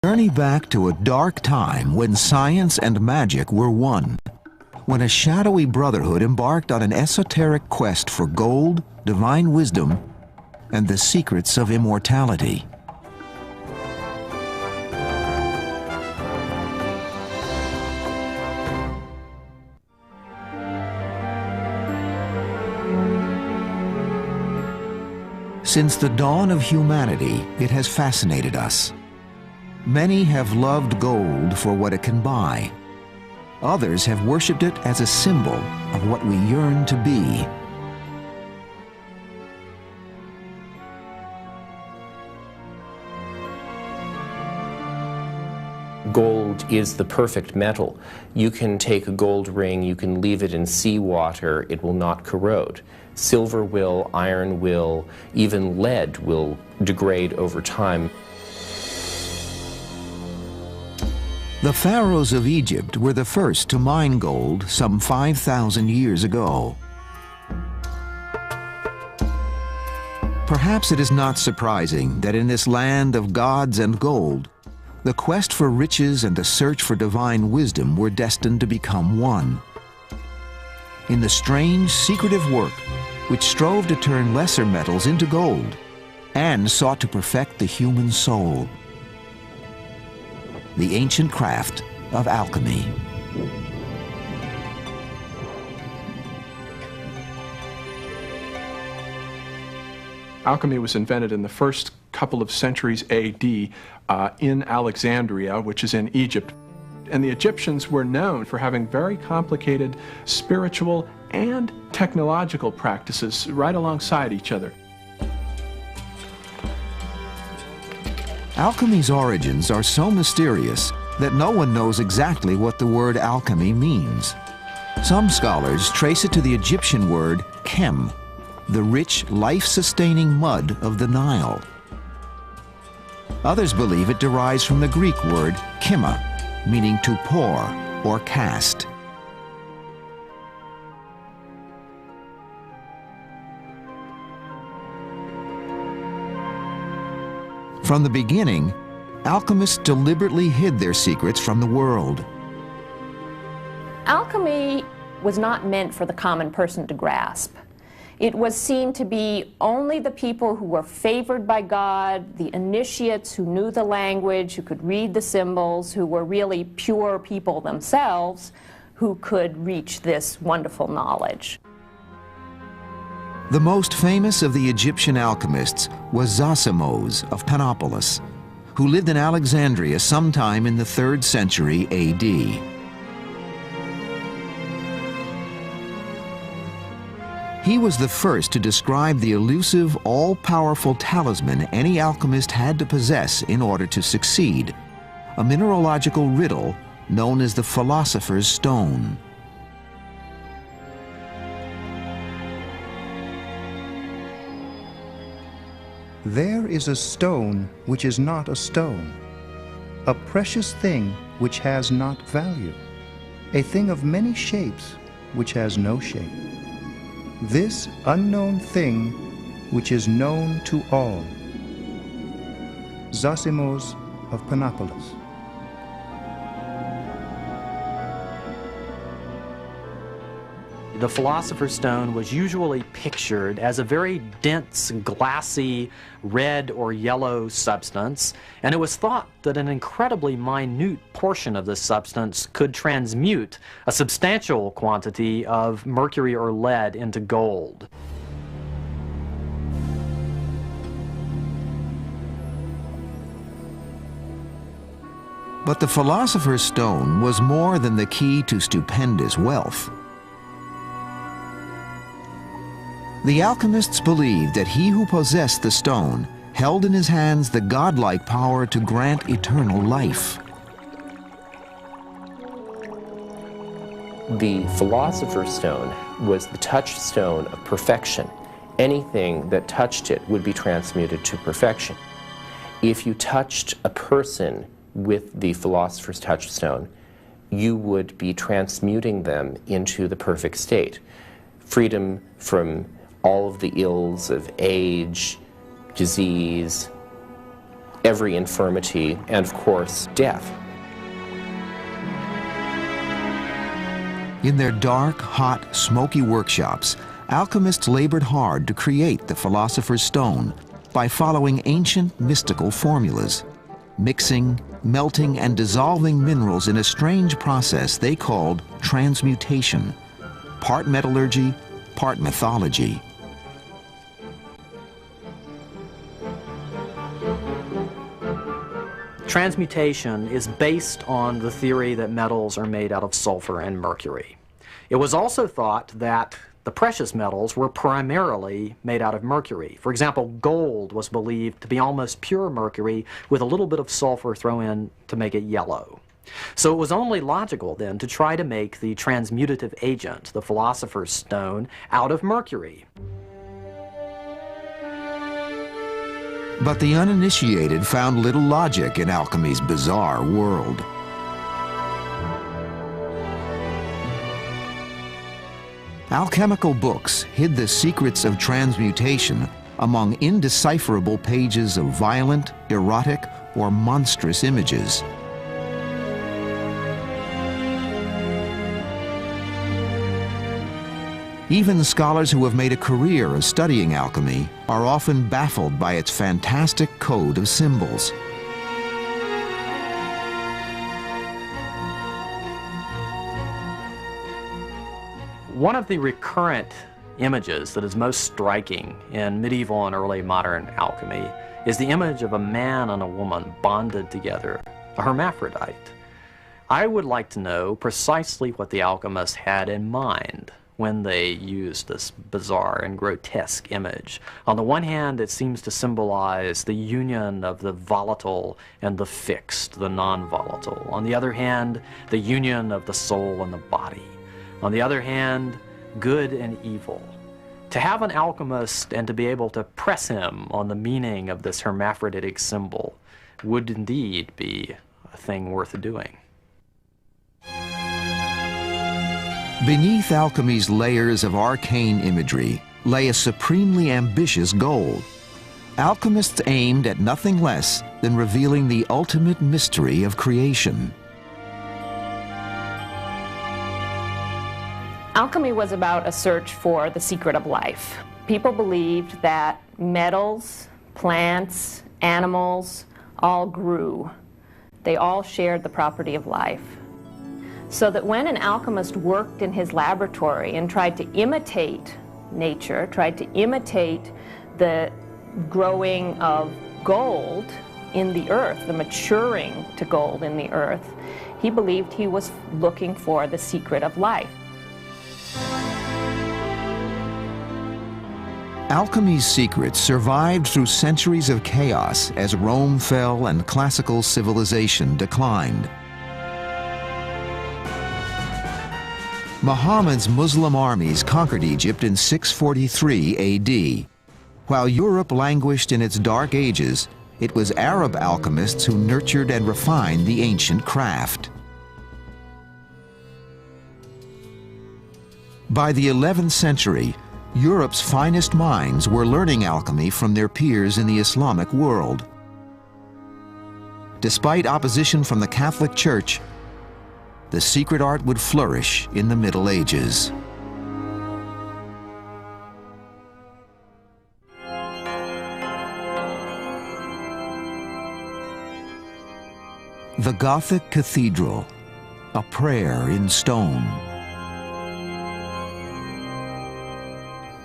Journey back to a dark time when science and magic were one, when a shadowy brotherhood embarked on an esoteric quest for gold, divine wisdom, and the secrets of immortality. Since the dawn of humanity, it has fascinated us. Many have loved gold for what it can buy. Others have worshipped it as a symbol of what we yearn to be. Gold is the perfect metal. You can take a gold ring, you can leave it in seawater, it will not corrode. Silver will, iron will, even lead will degrade over time. The pharaohs of Egypt were the first to mine gold some 5,000 years ago. Perhaps it is not surprising that in this land of gods and gold, the quest for riches and the search for divine wisdom were destined to become one. In the strange, secretive work which strove to turn lesser metals into gold and sought to perfect the human soul. The ancient craft of alchemy. Alchemy was invented in the first couple of centuries A.D. In Alexandria, which is in Egypt. And the Egyptians were known for having very complicated spiritual and technological practices right alongside each other. Alchemy's origins are so mysterious that no one knows exactly what the word alchemy means. Some scholars trace it to the Egyptian word chem, the rich, life-sustaining mud of the Nile. Others believe it derives from the Greek word chyma, meaning to pour or cast. From the beginning, alchemists deliberately hid their secrets from the world. Alchemy was not meant for the common person to grasp. It was seen to be only the people who were favored by God, the initiates who knew the language, who could read the symbols, who were really pure people themselves, who could reach this wonderful knowledge. The most famous of the Egyptian alchemists was Zosimos of Panopolis, who lived in Alexandria sometime in the 3rd century A.D. He was the first to describe the elusive, all-powerful talisman any alchemist had to possess in order to succeed, a mineralogical riddle known as the Philosopher's Stone. There is a stone which is not a stone, a precious thing which has not value, a thing of many shapes which has no shape. This unknown thing which is known to all. Zosimos of Panopolis. The Philosopher's Stone was usually pictured as a very dense, glassy, red or yellow substance, and it was thought that an incredibly minute portion of this substance could transmute a substantial quantity of mercury or lead into gold. But the Philosopher's Stone was more than the key to stupendous wealth. The alchemists believed that he who possessed the stone held in his hands the godlike power to grant eternal life. The Philosopher's Stone was the touchstone of perfection. Anything that touched it would be transmuted to perfection. If you touched a person with the Philosopher's Touchstone, you would be transmuting them into the perfect state. Freedom from all of the ills of age, disease, every infirmity, and of course, death. In their dark, hot, smoky workshops, alchemists labored hard to create the Philosopher's Stone by following ancient mystical formulas, mixing, melting, and dissolving minerals in a strange process they called transmutation, part metallurgy, part mythology. Transmutation is based on the theory that metals are made out of sulfur and mercury. It was also thought that the precious metals were primarily made out of mercury. For example, gold was believed to be almost pure mercury with a little bit of sulfur thrown in to make it yellow. So it was only logical then to try to make the transmutative agent, the Philosopher's Stone, out of mercury. But the uninitiated found little logic in alchemy's bizarre world. Alchemical books hid the secrets of transmutation among indecipherable pages of violent, erotic, or monstrous images. Even scholars who have made a career of studying alchemy are often baffled by its fantastic code of symbols. One of the recurrent images that is most striking in medieval and early modern alchemy is the image of a man and a woman bonded together, a hermaphrodite. I would like to know precisely what the alchemists had in mind when they used this bizarre and grotesque image. On the one hand, it seems to symbolize the union of the volatile and the fixed, the non-volatile. On the other hand, the union of the soul and the body. On the other hand, good and evil. To have an alchemist and to be able to press him on the meaning of this hermaphroditic symbol would indeed be a thing worth doing. Beneath alchemy's layers of arcane imagery lay a supremely ambitious goal. Alchemists aimed at nothing less than revealing the ultimate mystery of creation. Alchemy was about a search for the secret of life. People believed that metals, plants, animals all grew. They all shared the property of life. So that when an alchemist worked in his laboratory and tried to imitate nature, tried to imitate the growing of gold in the earth, the maturing to gold in the earth, he believed he was looking for the secret of life. Alchemy's secrets survived through centuries of chaos as Rome fell and classical civilization declined. Muhammad's Muslim armies conquered Egypt in 643 AD. While Europe languished in its dark ages, it was Arab alchemists who nurtured and refined the ancient craft. By the 11th century, Europe's finest minds were learning alchemy from their peers in the Islamic world. Despite opposition from the Catholic Church, the secret art would flourish in the Middle Ages. The Gothic Cathedral, a prayer in stone.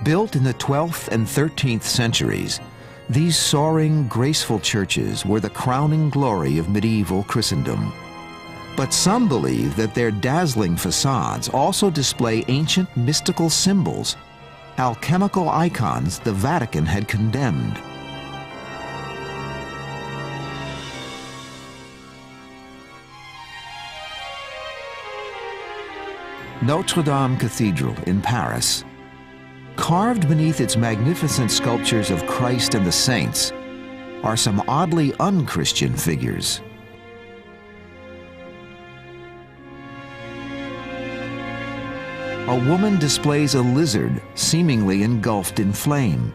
Built in the 12th and 13th centuries, these soaring, graceful churches were the crowning glory of medieval Christendom. But some believe that their dazzling facades also display ancient mystical symbols, alchemical icons the Vatican had condemned. Notre Dame Cathedral in Paris. Carved beneath its magnificent sculptures of Christ and the saints are some oddly un-Christian figures. A woman displays a lizard seemingly engulfed in flame.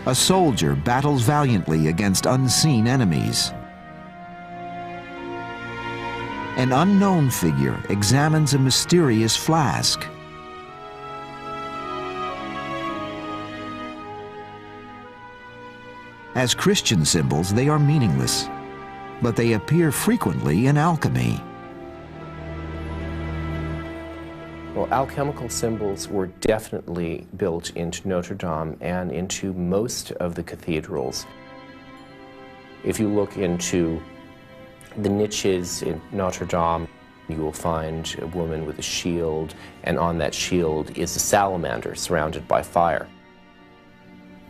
A soldier battles valiantly against unseen enemies. An unknown figure examines a mysterious flask. As Christian symbols, they are meaningless, but they appear frequently in alchemy. Well, alchemical symbols were definitely built into Notre Dame and into most of the cathedrals. If you look into the niches in Notre Dame, you will find a woman with a shield, and on that shield is a salamander surrounded by fire.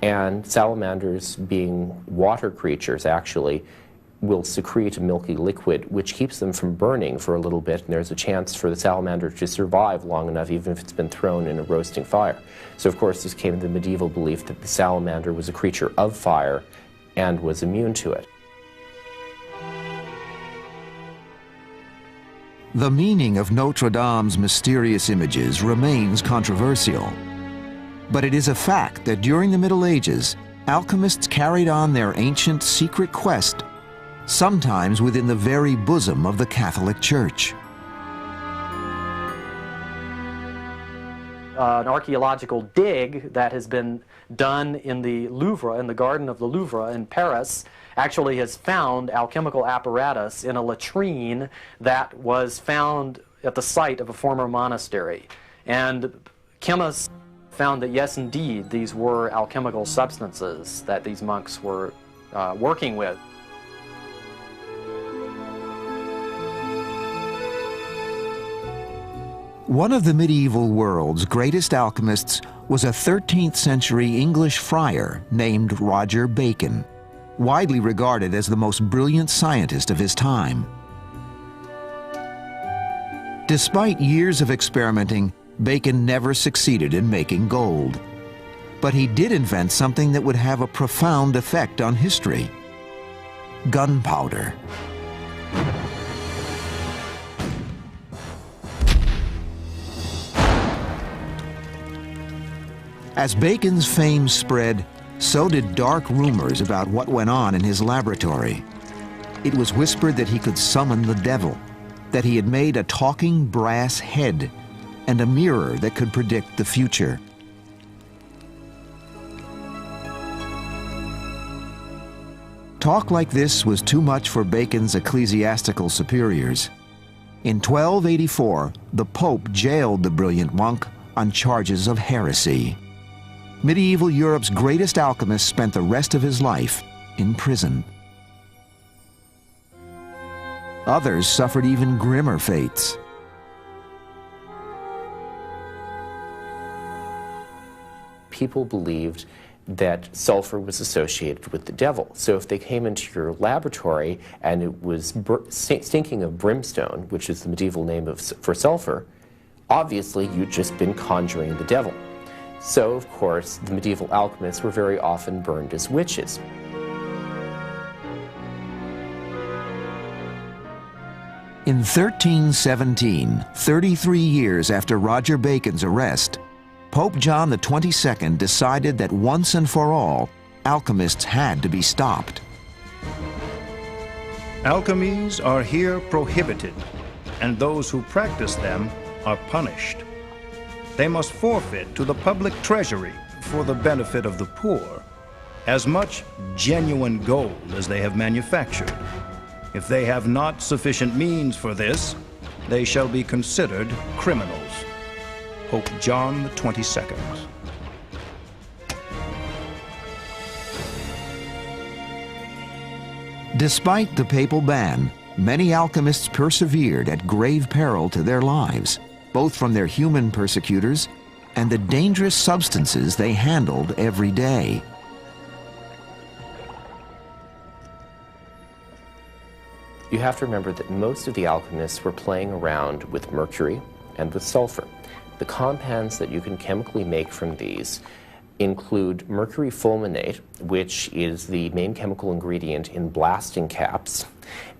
And salamanders, being water creatures, actually will secrete a milky liquid which keeps them from burning for a little bit, and there's a chance for the salamander to survive long enough even if it's been thrown in a roasting fire. So of course this came the medieval belief that the salamander was a creature of fire and was immune to it. The meaning of Notre Dame's mysterious images remains controversial. But it is a fact that during the Middle Ages, alchemists carried on their ancient secret quest, sometimes within the very bosom of the Catholic Church. An archaeological dig that has been done in the Louvre, in the Garden of the Louvre in Paris, actually has found alchemical apparatus in a latrine that was found at the site of a former monastery. And chemists found that yes, indeed, these were alchemical substances that these monks were working with. One of the medieval world's greatest alchemists was a 13th century English friar named Roger Bacon, widely regarded as the most brilliant scientist of his time. Despite years of experimenting, Bacon never succeeded in making gold. But he did invent something that would have a profound effect on history: gunpowder. As Bacon's fame spread, so did dark rumors about what went on in his laboratory. It was whispered that he could summon the devil, that he had made a talking brass head, and a mirror that could predict the future. Talk like this was too much for Bacon's ecclesiastical superiors. In 1284, the Pope jailed the brilliant monk on charges of heresy. Medieval Europe's greatest alchemist spent the rest of his life in prison. Others suffered even grimmer fates. People believed that sulfur was associated with the devil. So if they came into your laboratory and it was stinking of brimstone, which is the medieval name for sulfur, obviously you'd just been conjuring the devil. So, of course, the medieval alchemists were very often burned as witches. In 1317, 33 years after Roger Bacon's arrest, Pope John XXII decided that once and for all, alchemists had to be stopped. Alchemies are here prohibited, and those who practice them are punished. They must forfeit to the public treasury, for the benefit of the poor, as much genuine gold as they have manufactured. If they have not sufficient means for this, they shall be considered criminals. Pope John XXII. Despite the papal ban, many alchemists persevered at grave peril to their lives, both from their human persecutors and the dangerous substances they handled every day. You have to remember that most of the alchemists were playing around with mercury and with sulfur. The compounds that you can chemically make from these include mercury fulminate, which is the main chemical ingredient in blasting caps,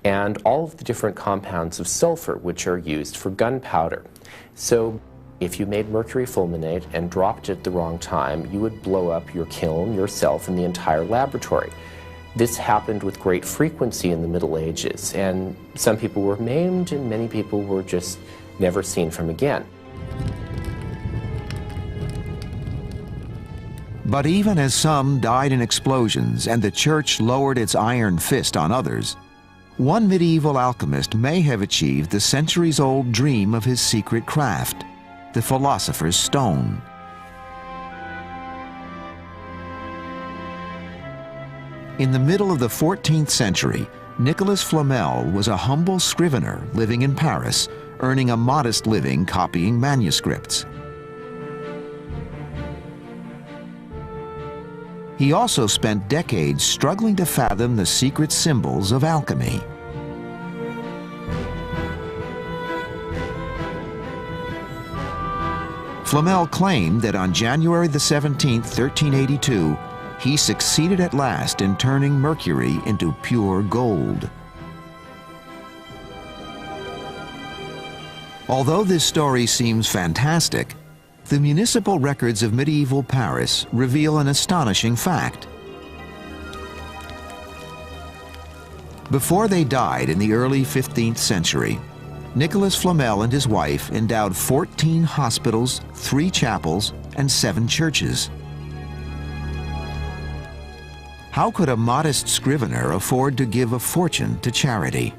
and all of the different compounds of sulfur, which are used for gunpowder. So If you made mercury fulminate and dropped it at the wrong time, you would blow up your kiln, yourself, and the entire laboratory. This happened with great frequency in the Middle Ages, and some people were maimed and many people were just never seen from again. But even as some died in explosions and the church lowered its iron fist on others, one medieval alchemist may have achieved the centuries-old dream of his secret craft, the philosopher's stone. In the middle of the 14th century, Nicolas Flamel was a humble scrivener living in Paris, earning a modest living copying manuscripts. He also spent decades struggling to fathom the secret symbols of alchemy. Flamel claimed that on January the 17th, 1382, he succeeded at last in turning mercury into pure gold. Although this story seems fantastic, the municipal records of medieval Paris reveal an astonishing fact. Before they died in the early 15th century, Nicolas Flamel and his wife endowed 14 hospitals, 3 chapels, and 7 churches. How could a modest scrivener afford to give a fortune to charity?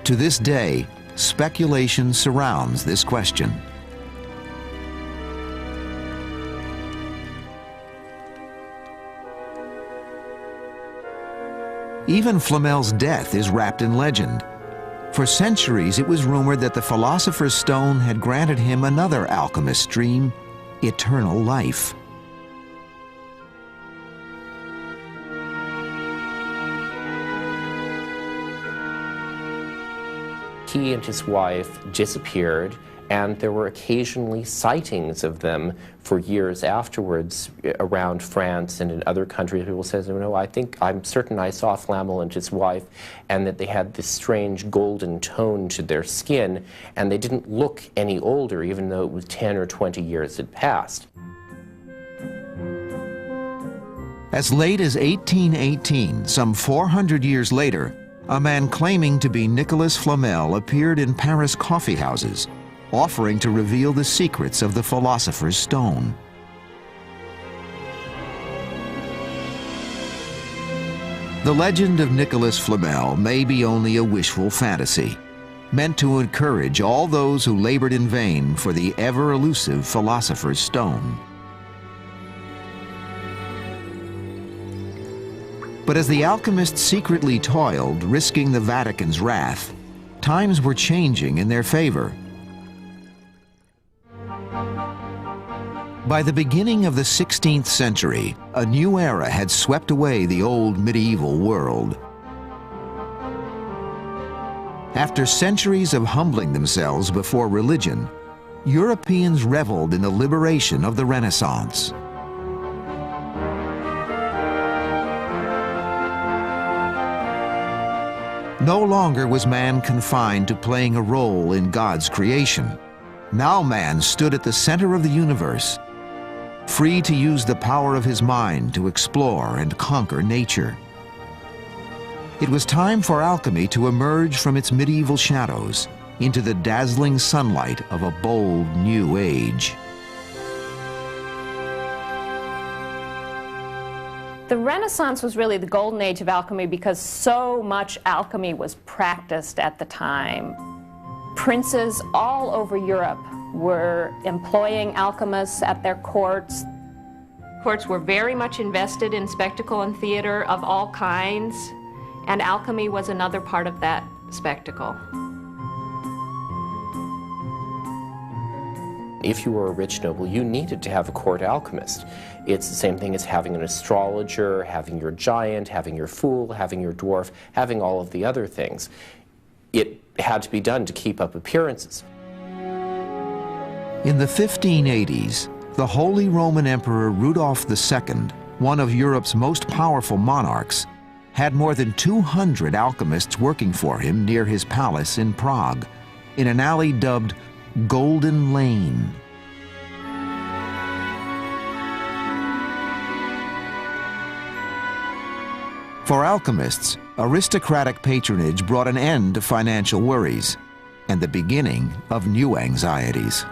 To this day, speculation surrounds this question. Even Flamel's death is wrapped in legend. For centuries, it was rumored that the philosopher's stone had granted him another alchemist's dream, eternal life. He and his wife disappeared, and there were occasionally sightings of them for years afterwards around France and in other countries. People said, no, I'm certain I saw Flamel and his wife, and that they had this strange golden tone to their skin, and they didn't look any older, even though it was 10 or 20 years had passed. As late as 1818, some 400 years later, a man claiming to be Nicolas Flamel appeared in Paris coffeehouses, offering to reveal the secrets of the philosopher's stone. The legend of Nicolas Flamel may be only a wishful fantasy, meant to encourage all those who labored in vain for the ever-elusive philosopher's stone. But as the alchemists secretly toiled, risking the Vatican's wrath, times were changing in their favor. By the beginning of the 16th century, a new era had swept away the old medieval world. After centuries of humbling themselves before religion, Europeans reveled in the liberation of the Renaissance. No longer was man confined to playing a role in God's creation. Now man stood at the center of the universe, free to use the power of his mind to explore and conquer nature. It was time for alchemy to emerge from its medieval shadows into the dazzling sunlight of a bold new age. The Renaissance was really the golden age of alchemy because so much alchemy was practiced at the time. Princes all over Europe were employing alchemists at their courts. Courts were very much invested in spectacle and theater of all kinds, and alchemy was another part of that spectacle. If you were a rich noble, you needed to have a court alchemist. It's the same thing as having an astrologer, having your giant, having your fool, having your dwarf, having all of the other things. It had to be done to keep up appearances. In the 1580s, the Holy Roman Emperor Rudolph II, one of Europe's most powerful monarchs, had more than 200 alchemists working for him near his palace in Prague. in an alley dubbed Golden Lane. For alchemists, aristocratic patronage brought an end to financial worries and the beginning of new anxieties.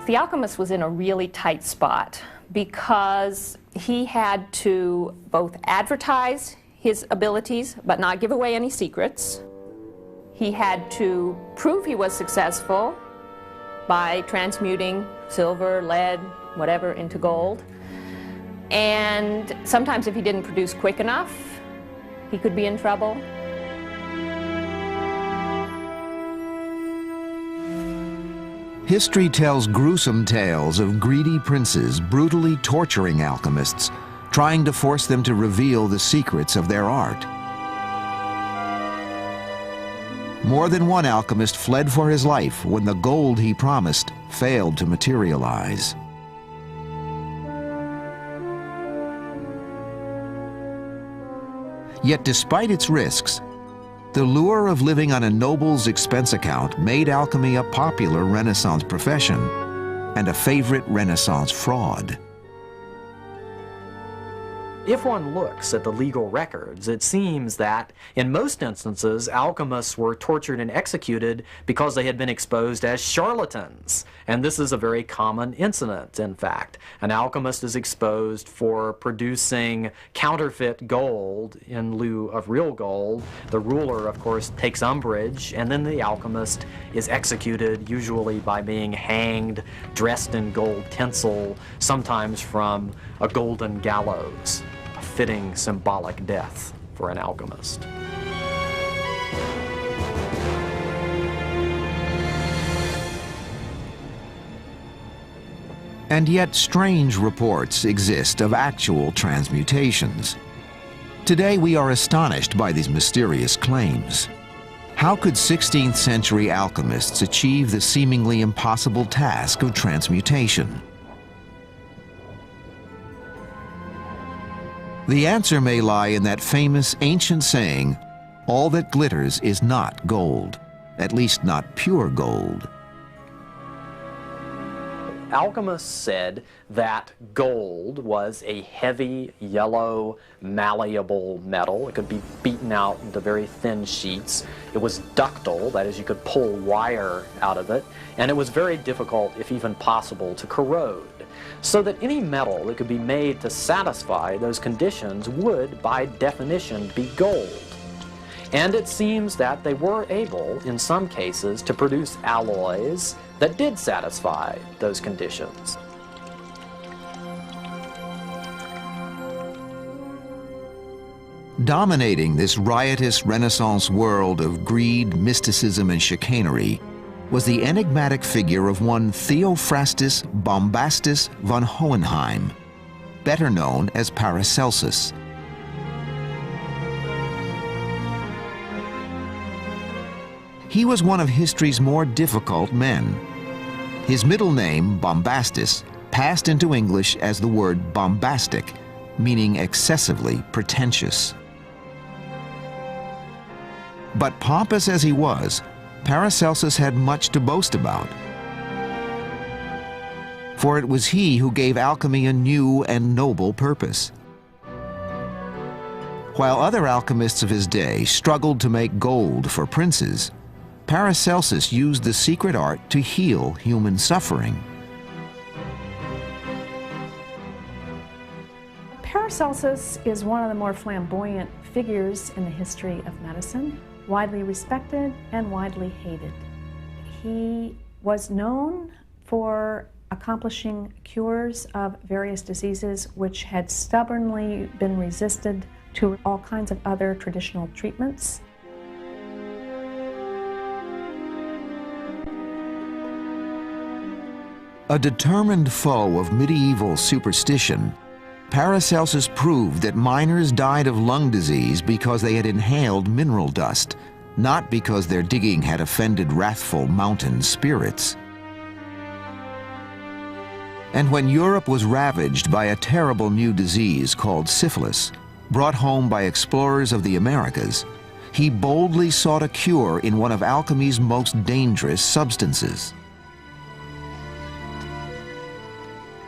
The alchemist was in a really tight spot because he had to both advertise his abilities but not give away any secrets. He had to prove he was successful by transmuting silver, lead, whatever into gold. And sometimes if he didn't produce quick enough, he could be in trouble. History tells gruesome tales of greedy princes brutally torturing alchemists, trying to force them to reveal the secrets of their art. More than one alchemist fled for his life when the gold he promised failed to materialize. Yet despite its risks, the lure of living on a noble's expense account made alchemy a popular Renaissance profession and a favorite Renaissance fraud. If one looks at the legal records, it seems that, in most instances, alchemists were tortured and executed because they had been exposed as charlatans. And this is a very common incident, in fact. An alchemist is exposed for producing counterfeit gold in lieu of real gold. The ruler, of course, takes umbrage, and then the alchemist is executed, usually by being hanged, dressed in gold tinsel, sometimes from a golden gallows. A fitting symbolic death for an alchemist. And yet strange reports exist of actual transmutations. Today we are astonished by these mysterious claims. How could 16th century alchemists achieve the seemingly impossible task of transmutation? The answer may lie in that famous ancient saying, "All that glitters is not gold," at least not pure gold. Alchemists said that gold was a heavy, yellow, malleable metal. It could be beaten out into very thin sheets. It was ductile, that is, you could pull wire out of it, and it was very difficult, if even possible, to corrode. So that any metal that could be made to satisfy those conditions would, by definition, be gold. And it seems that they were able, in some cases, to produce alloys that did satisfy those conditions. Dominating this riotous Renaissance world of greed, mysticism, and chicanery was the enigmatic figure of one Theophrastus Bombastus von Hohenheim, better known as Paracelsus. He was one of history's more difficult men. His middle name, Bombastus, passed into English as the word bombastic, meaning excessively pretentious. But pompous as he was, Paracelsus had much to boast about. For it was he who gave alchemy a new and noble purpose. While other alchemists of his day struggled to make gold for princes, Paracelsus used the secret art to heal human suffering. Paracelsus is one of the more flamboyant figures in the history of medicine, widely respected and widely hated. He was known for accomplishing cures of various diseases which had stubbornly been resisted to all kinds of other traditional treatments. A determined foe of medieval superstition, Paracelsus proved that miners died of lung disease because they had inhaled mineral dust, not because their digging had offended wrathful mountain spirits. And when Europe was ravaged by a terrible new disease called syphilis, brought home by explorers of the Americas, he boldly sought a cure in one of alchemy's most dangerous substances.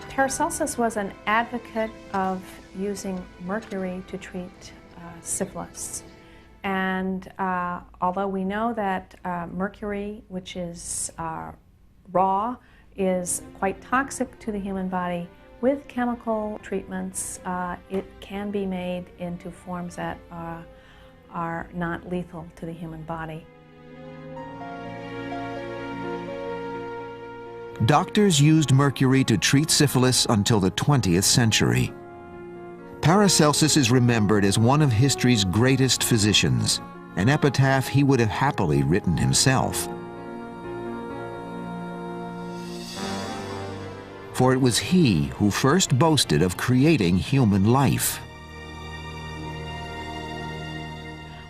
Paracelsus was an advocate of using mercury to treat syphilis. And although we know that mercury, which is raw, is quite toxic to the human body, with chemical treatments, it can be made into forms that are not lethal to the human body. Doctors used mercury to treat syphilis until the 20th century. Paracelsus is remembered as one of history's greatest physicians, an epitaph he would have happily written himself. For it was he who first boasted of creating human life.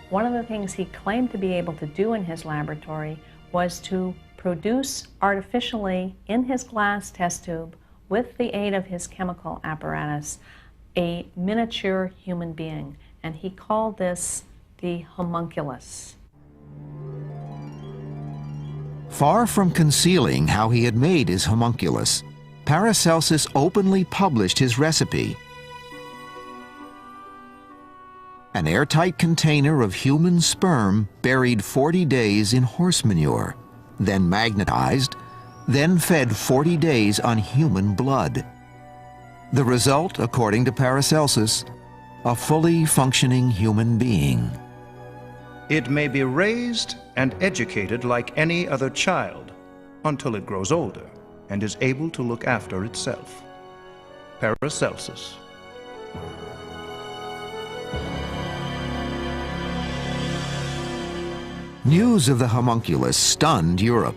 One of the things he claimed to be able to do in his laboratory was to produce artificially in his glass test tube, with the aid of his chemical apparatus, a miniature human being, and he called this the homunculus. Far from concealing how he had made his homunculus, Paracelsus openly published his recipe. An airtight container of human sperm buried 40 days in horse manure, then magnetized, then fed 40 days on human blood. The result, according to Paracelsus, a fully functioning human being. It may be raised and educated like any other child until it grows older and is able to look after itself. Paracelsus. News of the homunculus stunned Europe.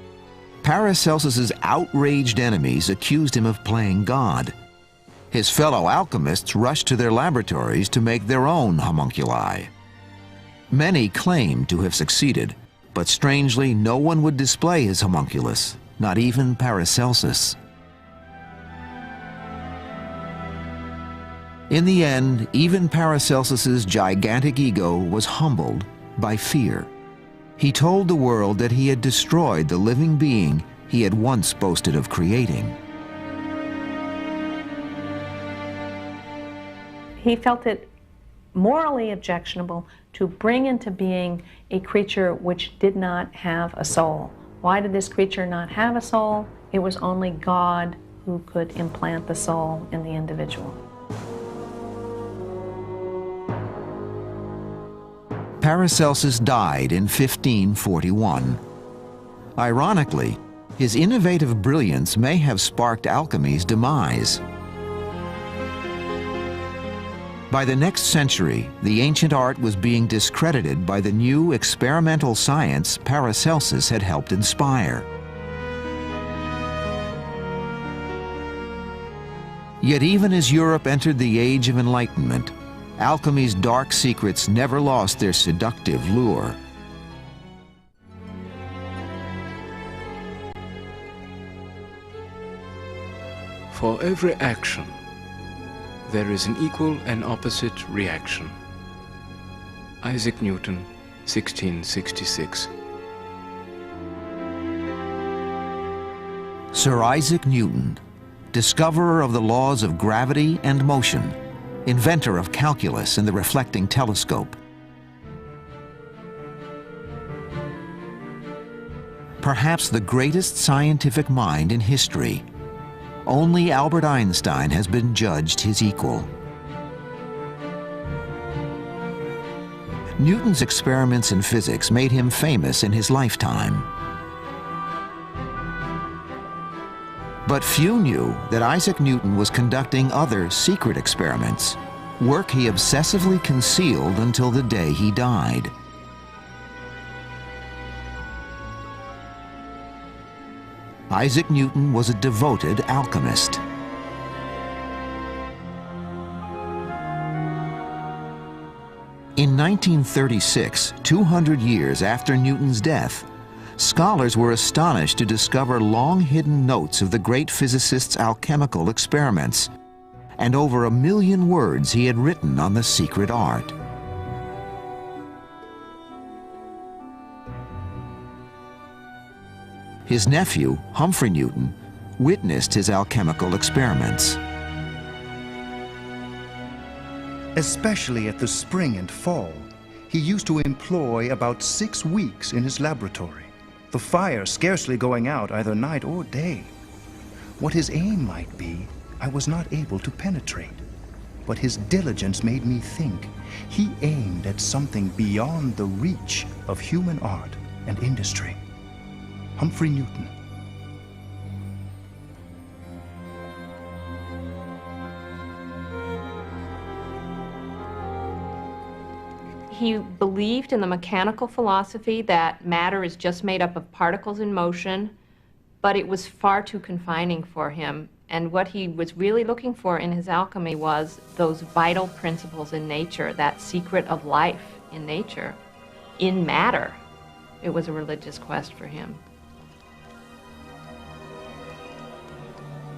Paracelsus's outraged enemies accused him of playing God. His fellow alchemists rushed to their laboratories to make their own homunculi. Many claimed to have succeeded, but strangely no one would display his homunculus, not even Paracelsus. In the end, even Paracelsus's gigantic ego was humbled by fear. He told the world that he had destroyed the living being he had once boasted of creating. He felt it morally objectionable to bring into being a creature which did not have a soul. Why did this creature not have a soul? It was only God who could implant the soul in the individual. Paracelsus died in 1541. Ironically, his innovative brilliance may have sparked alchemy's demise. By the next century, the ancient art was being discredited by the new experimental science Paracelsus had helped inspire. Yet even as Europe entered the Age of Enlightenment, alchemy's dark secrets never lost their seductive lure. For every action, there is an equal and opposite reaction. Isaac Newton, 1666. Sir Isaac Newton, discoverer of the laws of gravity and motion, inventor of calculus and the reflecting telescope. Perhaps the greatest scientific mind in history. Only Albert Einstein has been judged his equal. Newton's experiments in physics made him famous in his lifetime. But few knew that Isaac Newton was conducting other secret experiments, work he obsessively concealed until the day he died. Isaac Newton was a devoted alchemist. In 1936, 200 years after Newton's death, scholars were astonished to discover long-hidden notes of the great physicist's alchemical experiments, and over 1 million words he had written on the secret art. His nephew, Humphrey Newton, witnessed his alchemical experiments. Especially at the spring and fall, he used to employ about 6 weeks in his laboratory, the fire scarcely going out either night or day. What his aim might be, I was not able to penetrate, but his diligence made me think he aimed at something beyond the reach of human art and industry. Humphrey Newton. He believed in the mechanical philosophy that matter is just made up of particles in motion, but it was far too confining for him. And what he was really looking for in his alchemy was those vital principles in nature, that secret of life in nature, in matter. It was a religious quest for him.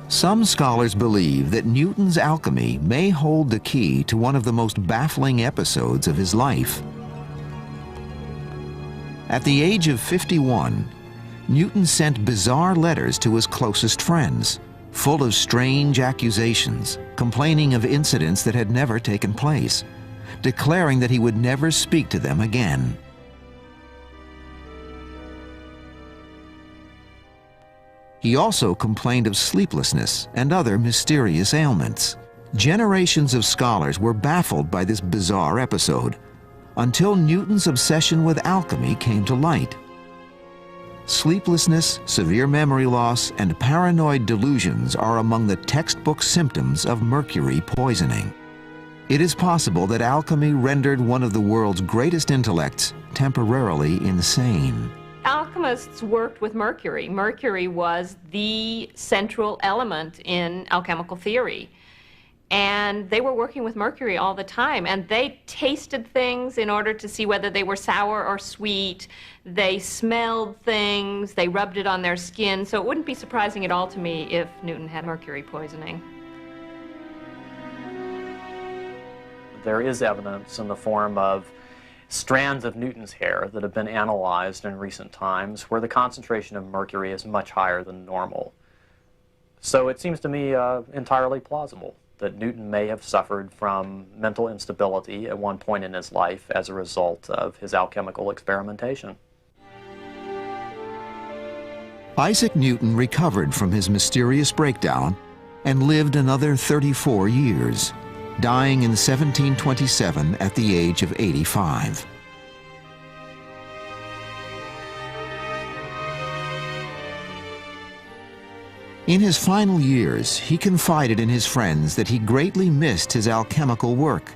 Some scholars believe that Newton's alchemy may hold the key to one of the most baffling episodes of his life. At the age of 51, Newton sent bizarre letters to his closest friends, full of strange accusations, complaining of incidents that had never taken place, declaring that he would never speak to them again. He also complained of sleeplessness and other mysterious ailments. Generations of scholars were baffled by this bizarre episode, until Newton's obsession with alchemy came to light. Sleeplessness, severe memory loss, and paranoid delusions are among the textbook symptoms of mercury poisoning. It is possible that alchemy rendered one of the world's greatest intellects temporarily insane. Alchemists worked with mercury. Mercury was the central element in alchemical theory. And they were working with mercury all the time, and they tasted things in order to see whether they were sour or sweet. They smelled things, they rubbed it on their skin, so it wouldn't be surprising at all to me if Newton had mercury poisoning. There is evidence in the form of strands of Newton's hair that have been analyzed in recent times where the concentration of mercury is much higher than normal. So it seems to me entirely plausible that Newton may have suffered from mental instability at one point in his life as a result of his alchemical experimentation. Isaac Newton recovered from his mysterious breakdown and lived another 34 years, dying in 1727 at the age of 85. In his final years, he confided in his friends that he greatly missed his alchemical work,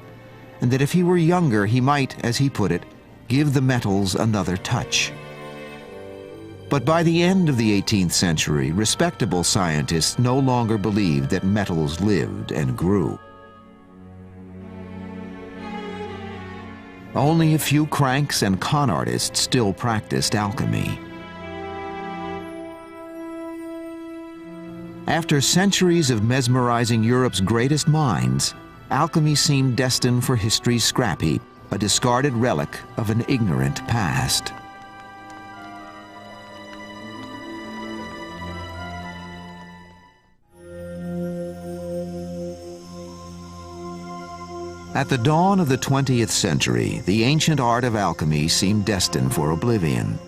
and that if he were younger, he might, as he put it, give the metals another touch. But by the end of the 18th century, respectable scientists no longer believed that metals lived and grew. Only a few cranks and con artists still practiced alchemy. After centuries of mesmerizing Europe's greatest minds, alchemy seemed destined for history's scrap heap, a discarded relic of an ignorant past. At the dawn of the 20th century, the ancient art of alchemy seemed destined for oblivion.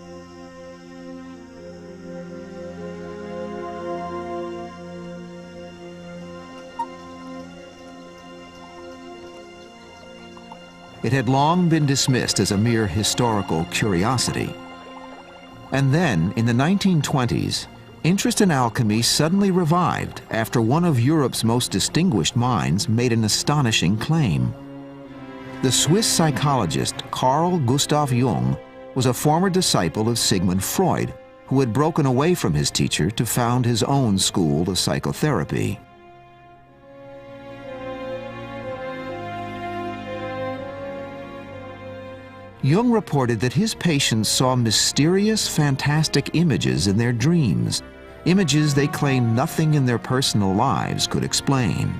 It had long been dismissed as a mere historical curiosity. And then, in the 1920s, interest in alchemy suddenly revived after one of Europe's most distinguished minds made an astonishing claim. The Swiss psychologist Carl Gustav Jung was a former disciple of Sigmund Freud, who had broken away from his teacher to found his own school of psychotherapy. Jung reported that his patients saw mysterious, fantastic images in their dreams, images they claimed nothing in their personal lives could explain.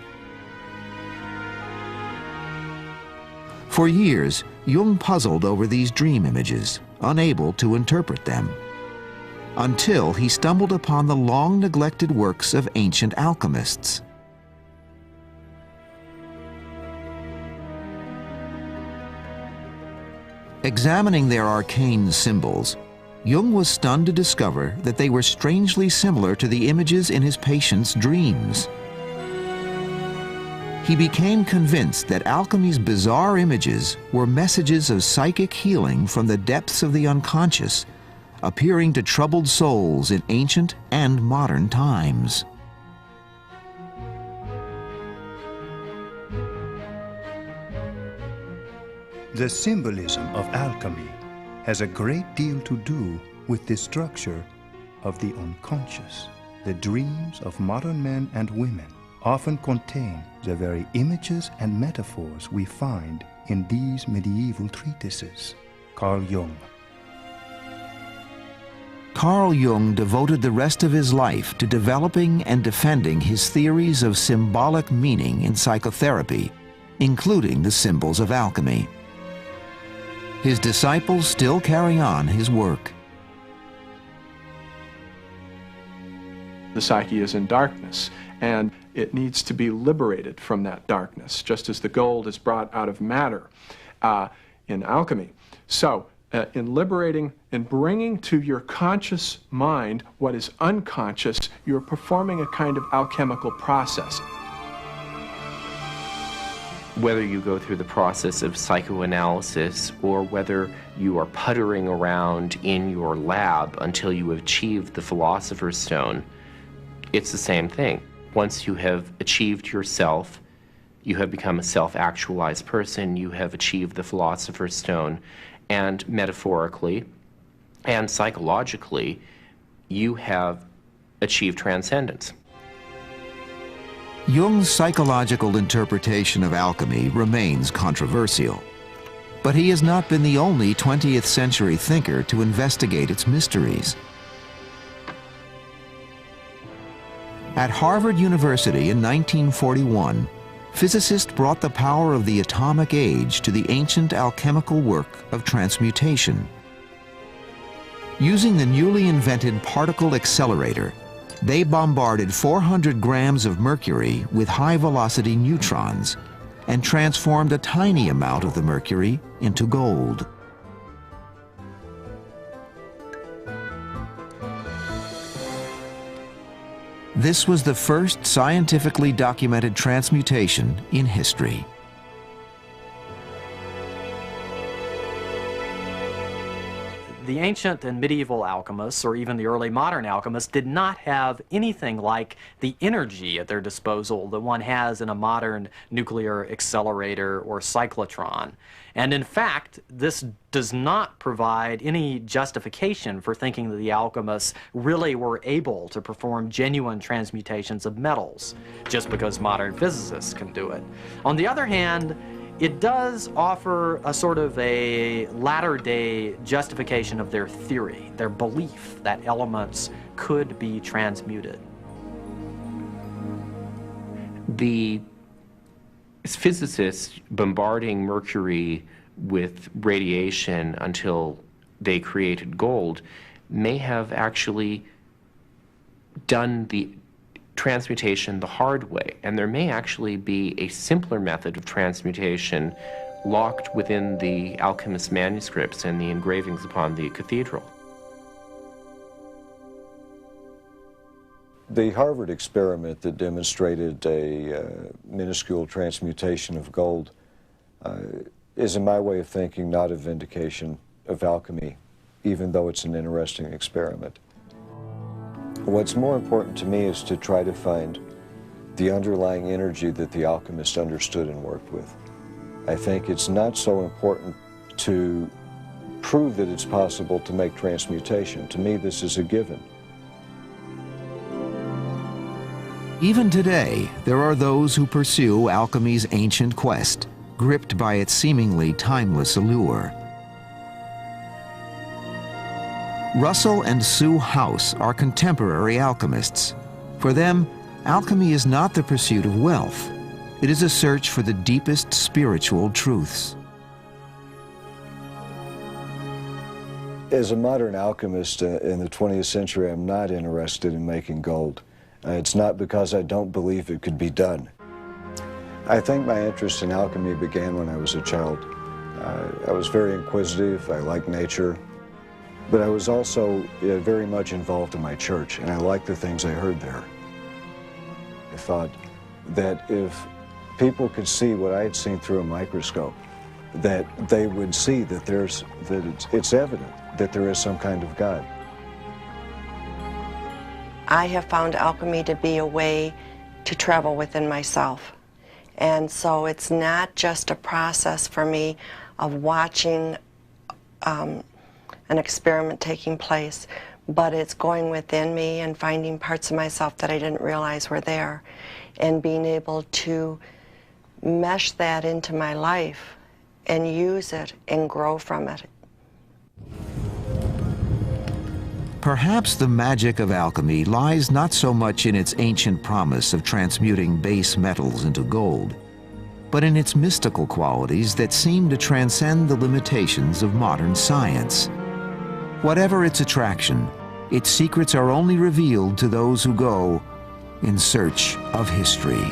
For years, Jung puzzled over these dream images, unable to interpret them. until he stumbled upon the long-neglected works of ancient alchemists. Examining their arcane symbols, Jung was stunned to discover that they were strangely similar to the images in his patients' dreams. He became convinced that alchemy's bizarre images were messages of psychic healing from the depths of the unconscious, appearing to troubled souls in ancient and modern times. The symbolism of alchemy has a great deal to do with the structure of the unconscious. The dreams of modern men and women often contain the very images and metaphors we find in these medieval treatises. Carl Jung. Carl Jung devoted the rest of his life to developing and defending his theories of symbolic meaning in psychotherapy, including the symbols of alchemy. His disciples still carry on his work. The psyche is in darkness, and it needs to be liberated from that darkness, just as the gold is brought out of matter in alchemy. So, in liberating and bringing to your conscious mind what is unconscious, you're performing a kind of alchemical process. Whether you go through the process of psychoanalysis or whether you are puttering around in your lab until you have achieved the Philosopher's Stone, it's the same thing. Once you have achieved yourself, you have become a self-actualized person, you have achieved the Philosopher's Stone, and metaphorically and psychologically, you have achieved transcendence. Jung's psychological interpretation of alchemy remains controversial, but he has not been the only 20th century thinker to investigate its mysteries. At Harvard University in 1941, physicists brought the power of the atomic age to the ancient alchemical work of transmutation. Using the newly invented particle accelerator, they bombarded 400 grams of mercury with high-velocity neutrons and transformed a tiny amount of the mercury into gold. This was the first scientifically documented transmutation in history. The ancient and medieval alchemists, or even the early modern alchemists, did not have anything like the energy at their disposal that one has in a modern nuclear accelerator or cyclotron. And in fact, this does not provide any justification for thinking that the alchemists really were able to perform genuine transmutations of metals, just because modern physicists can do it. On the other hand, it does offer a sort of a latter-day justification of their theory, their belief that elements could be transmuted. The physicists bombarding mercury with radiation until they created gold may have actually done the transmutation the hard way, and there may actually be a simpler method of transmutation locked within the alchemist's manuscripts and the engravings upon the cathedral. The Harvard experiment that demonstrated a minuscule transmutation of gold is, in my way of thinking, not a vindication of alchemy, even though it's an interesting experiment. What's more important to me is to try to find the underlying energy that the alchemist understood and worked with. I think it's not so important to prove that it's possible to make transmutation. To me, this is a given. Even today, there are those who pursue alchemy's ancient quest, gripped by its seemingly timeless allure. Russell and Sue House are contemporary alchemists. For them, alchemy is not the pursuit of wealth. It is a search for the deepest spiritual truths. As a modern alchemist in the 20th century, I'm not interested in making gold. It's not because I don't believe it could be done. I think my interest in alchemy began when I was a child. I was very inquisitive, I liked nature, but I was also very much involved in my church, and I liked the things I heard there. I thought that if people could see what I had seen through a microscope, that they would see that it's evident that there is some kind of God. I have found alchemy to be a way to travel within myself. And so it's not just a process for me of watching an experiment taking place, but it's going within me and finding parts of myself that I didn't realize were there, and being able to mesh that into my life and use it and grow from it. Perhaps the magic of alchemy lies not so much in its ancient promise of transmuting base metals into gold, but in its mystical qualities that seem to transcend the limitations of modern science. Whatever its attraction, its secrets are only revealed to those who go in search of history.